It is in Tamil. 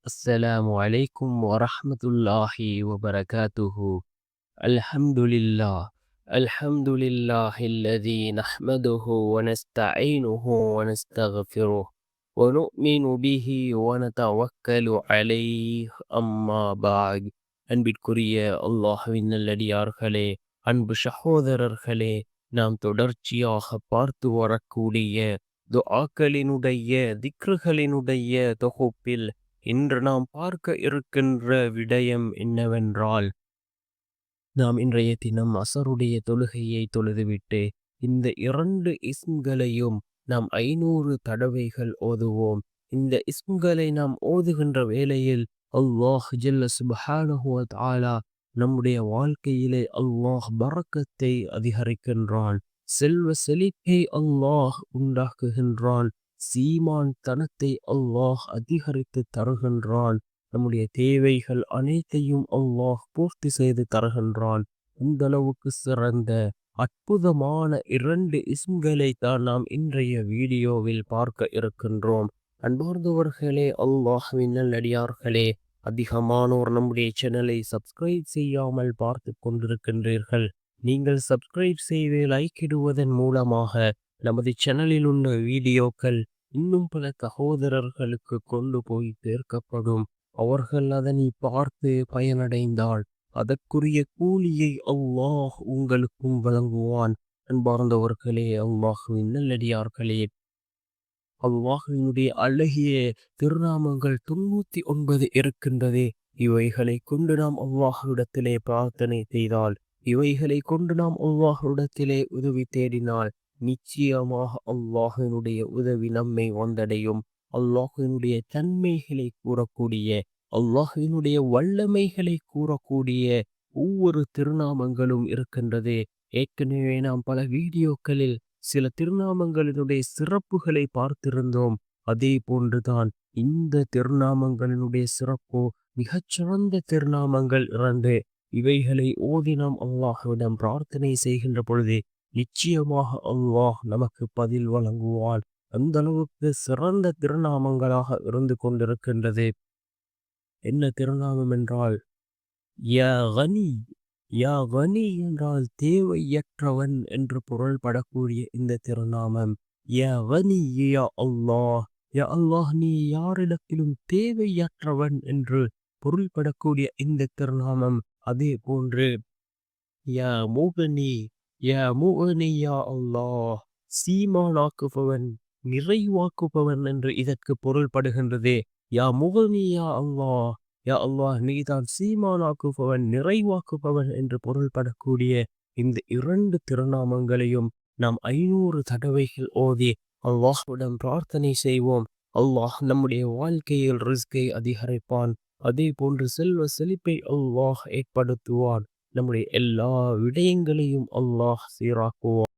السلام عليكم ورحمة الله وبركاته. الحمد لله. الحمد لله الذي نحمده ونستعينه ونستغفره ونؤمن به ونتوكل عليه. أما بعد. அன்பிற்குரிய அல்லாஹ்வின் நல்லடியார்களே, அன்பு சகோதரர்களே, நாம் தொடர்ச்சியாக பார்த்து வரக்கூடிய துஆக்களினுடைய திக்ருகளினுடைய தொகுப்பில் இன்று நாம் பார்க்க இருக்கின்ற விடயம் என்னவென்றால், நாம் இன்றைய தினம் அசருடைய தொழுகையை தொழுதுவிட்டு இந்த 2 இஸ்ம்களையும் நாம் 500 தடவைகள் ஓதுவோம். இந்த இஸ்ம்களை நாம் ஓதுகின்ற வேளையில் அல்லாஹ் ஜல்ல சுப்ஹானஹு வ தஆலா நம்முடைய வாழ்க்கையிலே அல்லாஹ் பரக்கத்தை அதிகரிக்கின்றான். செல்வ செழிப்பை அல்லாஹ் உண்டாக்குகின்றான். சீமான் தனத்தை அல்லாஹ் அதிகரித்து தருகின்றான். நம்முடைய தேவைகள் அனைத்தையும் அல்லாஹ் பூர்த்தி செய்து தருகின்றான். அந்த அளவுக்கு சிறந்த அற்புதமான 2 இஸ்ம்களை தான் நாம் இன்றைய வீடியோவில் பார்க்க இருக்கின்றோம். அன்பார்ந்தவர்களே, அல்லாஹ்வின் நல்லடியார்களே, அதிகமானோர் நம்முடைய சேனலை சப்ஸ்கிரைப் செய்யாமல் பார்த்து கொண்டிருக்கின்றீர்கள். நீங்கள் சப்ஸ்கிரைப் செய்து லைக் இடுவதன் மூலமாக நமது சேனலில் உள்ள வீடியோக்கள் இன்னும் பல சகோதரர்களுக்கு கொண்டு போய் சேர்க்கப்படும். அவர்கள் அதனை பார்த்து பயனடைந்தால் அதற்குரிய கூலியை அல்லாஹ் உங்களுக்கும் வழங்குவான். அன்பார்ந்தவர்களே, அல்லாஹ்வின் நல்லடியார்களே, அல்லாஹ்வினுடைய அழகிய திருநாமங்கள் 99 இருக்கின்றது. இவைகளை கொண்டு நாம் அல்லாஹ்விடத்திலே பிரார்த்தனை செய்தால், இவைகளை கொண்டு நாம் அல்லாஹ்விடத்திலே உதவி தேடினால் நிச்சயமாக அல்லாஹ்வினுடைய உதவி நம்மை வந்தடையும். அல்லாஹ்வினுடைய தன்மைகளை கூறக்கூடிய, அல்லாஹ்வினுடைய வல்லமைகளை கூறக்கூடிய ஒவ்வொரு திருநாமங்களும் இருக்கின்றது. ஏற்கனவே நாம் பல வீடியோக்களில் சில திருநாமங்களினுடைய சிறப்புகளை பார்த்திருந்தோம். அதே போன்றுதான் இந்த திருநாமங்களினுடைய சிறப்பு மிகச்சிறந்த திருநாமங்கள் 2. இவைகளை ஓதி நாம் அல்லாஹ்விடம் பிரார்த்தனை செய்கின்ற பொழுது நிச்சயமாக அல்லாஹ் நமக்கு பதில் வழங்குவான். அந்த அளவுக்கு சிறந்த திருநாமங்களாக இருந்து கொண்டிருக்கின்றது. என்ன திருநாமம் என்றால், யா கனி. யா கனி என்றால் தேவையற்றவன் என்று பொருள்படக்கூடிய இந்த திருநாமம். யா கனி யா அல்லாஹ். யா அல்லாஹ், நீ யாரிடத்திலும் தேவையற்றவன் என்று பொருள்படக்கூடிய இந்த திருநாமம். அதே போன்று யா முகனி. யா முகனி யா அல்லாஹ், சீமானாக்குபவன், நிறைவாக்குபவன் என்று இதற்கு பொருள்படுகின்றது. யா முகனி யா அல்லாஹ். யா அல்லாஹ், நீதான் சீமானாக்குபவன், நிறைவாக்குபவன் என்று பொருள்படக்கூடிய இந்த 2 திருநாமங்களையும் நாம் 500 தடவைகள் ஓதி அல்லாஹ்விடம் பிரார்த்தனை செய்வோம். அல்லாஹ் நம்முடைய வாழ்க்கையில் ரிஸ்கை அதிகரிப்பான். அதே போன்று செல்வ செழிப்பை அல்லாஹ் ஏற்படுத்துவான். நம்முடைய எல்லா விடயங்களையும் அல்லாஹ் சீராக்குவான்.